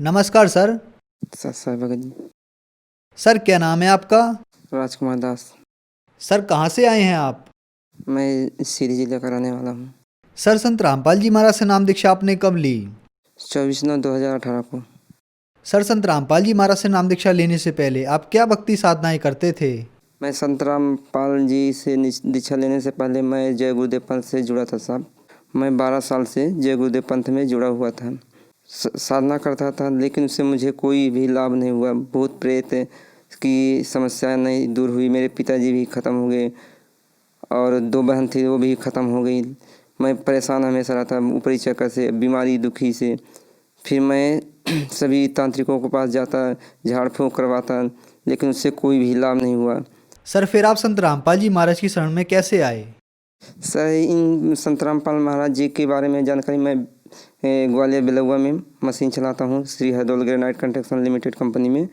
नमस्कार sir. Sir Bhagat ji. Sir क्या नाम है आपका? राजकुमार दास। सर कहाँ से आए हैं आप? मैं सीधी जिले का रहने वाला हूँ। सर संत रामपाल जी महाराज से नाम दीक्षा आपने कब ली? 24/9/2018 को। सर संत रामपाल जी महाराज से नाम दीक्षा लेने से पहले आप क्या भक्ति साधनाएं करते थे? मैं संत रामपाल जी से दीक्षा लेने से पहले मैं जय गुरुदेव पंथ से जुड़ा था साहब। मैं 12 साल से जय गुरुदेव पंथ में जुड़ा हुआ था। साधना करता था, लेकिन उससे मुझे कोई भी लाभ नहीं हुआ। भूत प्रेत की समस्या नहीं दूर हुई। मेरे पिताजी भी ख़त्म हो गए और 2 बहन थी, वो भी ख़त्म हो गई। मैं परेशान हमेशा रहता, ऊपरी चक्कर से, बीमारी दुखी से। फिर मैं सभी तांत्रिकों के पास जाता, झाड़ फूँक करवाता, लेकिन उससे कोई भी लाभ नहीं हुआ। सर फिर आप संत रामपाल जी महाराज की शरण में कैसे आए? सर इन संत रामपाल महाराज जी के बारे में जानकारी मैं ग्वालियर बिलौवा में मशीन चलाता हूँ, Shri Hardaul granite construction limited company में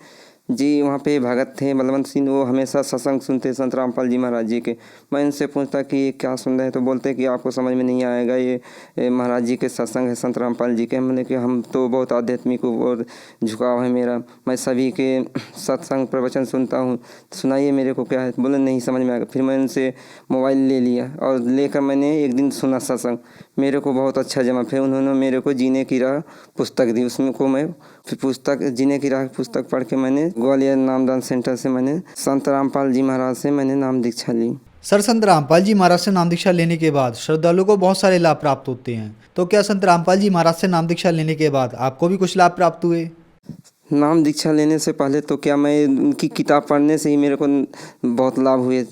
जी। वहाँ पे भगत थे बलवंत सिंह, वो हमेशा सत्संग सुनते संत रामपाल जी महाराज जी के। मैं इनसे पूछता कि ये क्या सुन रहे हैं, तो बोलते कि आपको समझ में नहीं आएगा, ये महाराज जी के सत्संग है, संत रामपाल जी के। मैंने कि हम तो बहुत आध्यात्मिक और झुकाव है मेरा, मैं सभी के सत्संग प्रवचन सुनता हूँ, सुनाइए मेरे को क्या है। बोले नहीं समझ में आएगा। फिर मैं उनसे मोबाइल ले लिया और लेकर मैंने एक दिन सुना सत्संग, मेरे को बहुत अच्छा जमा। फिर उन्होंने मेरे को जीने की राह पुस्तक दी, उसमें को मैं फिर पुस्तक जीने की राह पुस्तक पढ़ के मैंने ग्वालियर नामदान सेंटर से मैंने संत रामपाल जी महाराज से मैंने नाम दीक्षा ली। सर संत रामपाल जी महाराज से नाम दीक्षा लेने के बाद श्रद्धालुओं को बहुत सारे लाभ प्राप्त होते हैं, तो क्या संत रामपाल जी महाराज से नाम दीक्षा लेने के बाद आपको भी कुछ लाभ प्राप्त हुए? नाम दीक्षा लेने से पहले तो क्या, मैं उनकी किताब पढ़ने से ही मेरे को बहुत लाभ हुए।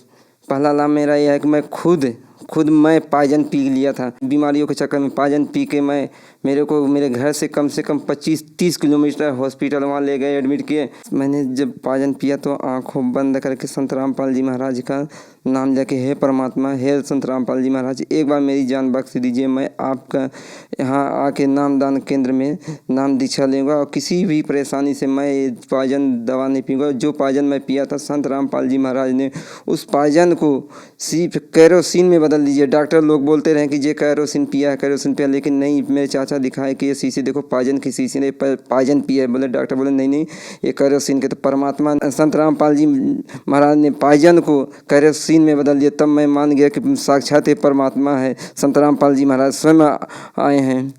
पहला लाभ मेरा यह है कि मैं खुद मैं पायजन पी लिया था बीमारियों के चक्कर में। पायजन पी के मेरे को मेरे घर से कम 25-30 किलोमीटर हॉस्पिटल वहाँ ले गए, एडमिट किए। मैंने जब पायजन पिया तो आंखों बंद करके संत रामपाल जी महाराज का नाम लेके, हे परमात्मा, हे संत रामपाल जी महाराज, एक बार मेरी जान बख्श दीजिए, मैं आपका यहाँ आके नामदान केंद्र में नाम दीक्षा लूँगा और किसी भी परेशानी से मैं पायजन दवा नहीं पीऊँगा। जो पायजन मैं पिया था, संत रामपाल जी महाराज ने उस पायजन को सिर्फ कैरोसिन में बदल दीजिए। डॉक्टर लोग बोलते रहे कि ये कैरोसिन पिया, लेकिन नहीं, मेरे चाचा दिखाए कि ये शीशी देखो, पायजन की शीशी ने पायजन पिया है। बोले डॉक्टर, बोले नहीं ये कैरोसिन के। तो परमात्मा संत रामपाल जी महाराज ने पायजन को कैरोसिन में बदल दिया। तब मैं मान गया कि साक्षात परमात्मा है, संत रामपाल जी महाराज स्वयं आए हैं।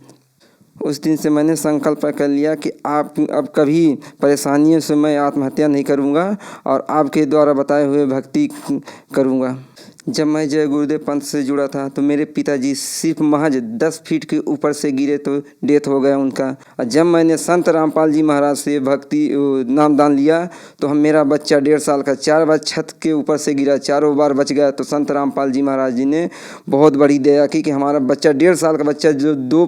उस दिन से मैंने संकल्प कर लिया कि आप अब कभी परेशानियों से मैं आत्महत्या नहीं करूँगा और आपके द्वारा बताए हुए भक्ति करूँगा। जब मैं जय गुरुदेव पंथ से जुड़ा था तो मेरे पिताजी सिर्फ महज 10 फीट के ऊपर से गिरे तो डेथ हो गया उनका। और जब मैंने संत रामपाल जी महाराज से भक्ति नामदान लिया तो मेरा बच्चा 1.5 साल का 4 बार छत के ऊपर से गिरा, चारों बार बच गया। तो संत रामपाल जी महाराज जी ने बहुत बड़ी दया की कि हमारा बच्चा 1.5 साल का बच्चा जो 2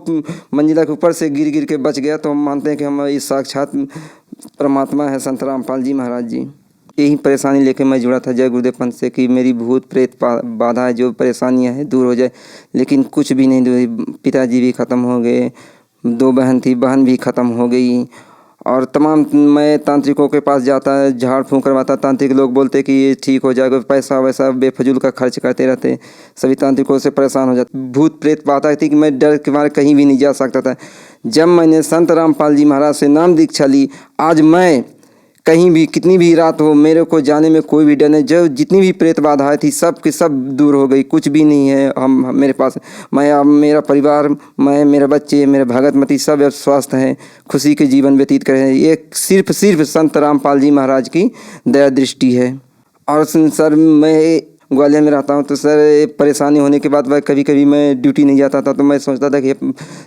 मंजिला के ऊपर से गिर के बच गया। तो हम मानते हैं कि हमारी साक्षात परमात्मा है संत रामपाल जी महाराज जी। यही परेशानी लेके मैं जुड़ा था जय गुरुदेव पंथ से कि मेरी भूत प्रेत बाधा जो परेशानियां हैं दूर हो जाए, लेकिन कुछ भी नहीं दूर हुई। पिताजी भी ख़त्म हो गए, 2 बहन थी, बहन भी ख़त्म हो गई। और तमाम मैं तांत्रिकों के पास जाता, झाड़ फूँक करवाता। तांत्रिक लोग बोलते कि ये ठीक हो जाएगा, पैसा वैसा बेफजूल का खर्च करते रहते। सभी तांत्रिकों से परेशान हो जाते। भूत प्रेत बात आई थी कि मैं डर के मारे कहीं भी नहीं जा सकता था। जब मैंने संत रामपाल जी महाराज से नाम दीक्षा ली, आज मैं कहीं भी कितनी भी रात हो, मेरे को जाने में कोई भी डर नहीं। जो जितनी भी प्रेत बाधाएँ थी सब की सब दूर हो गई, कुछ भी नहीं है हम मेरे पास। मैं अब मेरा परिवार, मैं मेरे बच्चे, मेरे भगतमती सब अब स्वस्थ हैं, खुशी के जीवन व्यतीत कर रहे हैं। ये सिर्फ संत रामपाल जी महाराज की दया दृष्टि है। और सर मैं ग्वालियर में रहता हूँ तो सर परेशानी होने के बाद कभी कभी मैं ड्यूटी नहीं जाता था। तो मैं सोचता था कि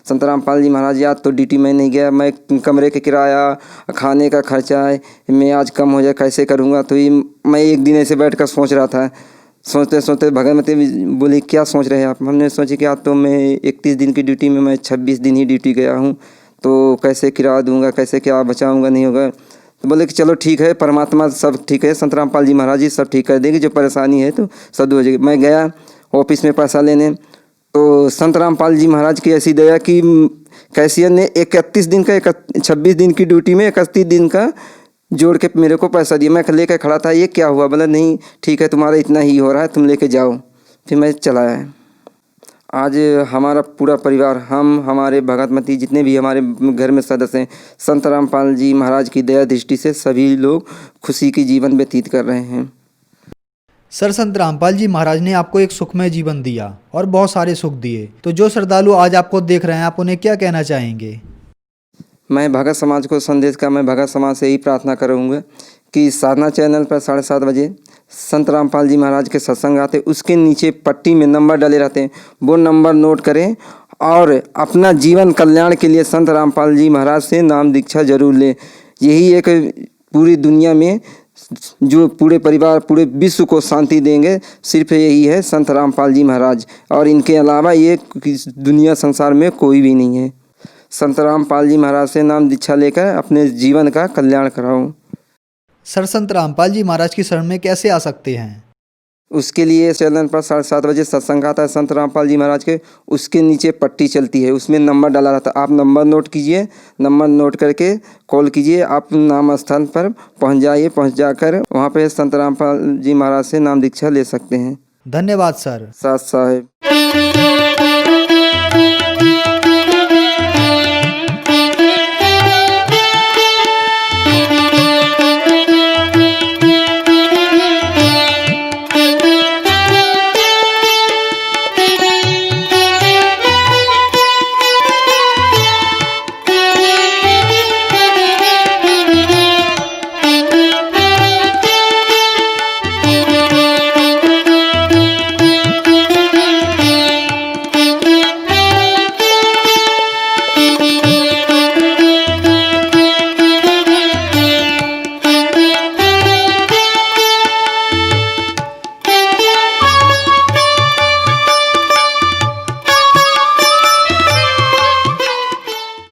संत रामपाल जी महाराज आज तो ड्यूटी में नहीं गया, मैं कमरे के किराया, खाने का खर्चा है, मैं आज कम हो जाए, कैसे करूँगा। तो ये मैं एक दिन ऐसे बैठ कर सोच रहा था। सोचते सोचते भगवती बोली क्या सोच रहे हैं आप? हमने सोची कि आज तो मैं 31 दिन की ड्यूटी में मैं 26 दिन ही ड्यूटी गया हूँ, तो कैसे किराया दूँगा, कैसे क्या बचाऊँगा, नहीं होगा। तो बोले कि चलो ठीक है, परमात्मा सब ठीक है, संत रामपाल जी महाराज जी सब ठीक कर देंगे, जो परेशानी है तो सब दूर हो जाएगी। मैं गया ऑफिस में पैसा लेने, तो संत रामपाल जी महाराज की ऐसी दया कि कैशियर ने 31 दिन का 26 दिन की ड्यूटी में 31 दिन का जोड़ के मेरे को पैसा दिया। मैं लेकर खड़ा था, ये क्या हुआ? बोला नहीं ठीक है, तुम्हारा इतना ही हो रहा है, तुम लेके जाओ। फिर मैं चला आया। आज हमारा पूरा परिवार, हम, हमारे भगतमती, जितने भी हमारे घर में सदस्य हैं, संत रामपाल जी महाराज की दया दृष्टि से सभी लोग खुशी की जीवन व्यतीत कर रहे हैं। सर, संत रामपाल जी महाराज ने आपको एक सुखमय जीवन दिया और बहुत सारे सुख दिए, तो जो श्रद्धालु आज आपको देख रहे हैं, आप उन्हें क्या कहना चाहेंगे? मैं भगत समाज को संदेश का मैं भगत समाज से यही प्रार्थना करूँगा कि साधना चैनल पर 7:30 बजे संत रामपाल जी महाराज के सत्संग आते, उसके नीचे पट्टी में नंबर डले रहते हैं, वो नंबर नोट करें और अपना जीवन कल्याण के लिए संत रामपाल जी महाराज से नाम दीक्षा जरूर लें। यही एक पूरी दुनिया में जो पूरे परिवार, पूरे विश्व को शांति देंगे, सिर्फ यही है संत रामपाल जी महाराज, और इनके अलावा ये दुनिया संसार में कोई भी नहीं है। संत रामपाल जी महाराज से नाम दीक्षा लेकर अपने जीवन का कल्याण कराओ। सर, संत रामपाल जी महाराज की शरण में कैसे आ सकते हैं? उसके लिए चैनल पर 7:30 बजे सत्संग आता है संत रामपाल जी महाराज के, उसके नीचे पट्टी चलती है, उसमें नंबर डाला रहता है। आप नंबर नोट कीजिए, नंबर नोट करके कॉल कीजिए, आप नाम स्थान पर पहुंच जाइए, पहुंच जाकर वहां पे संत रामपाल जी महाराज से नाम दीक्षा ले सकते हैं। धन्यवाद सर। साथ साहेब।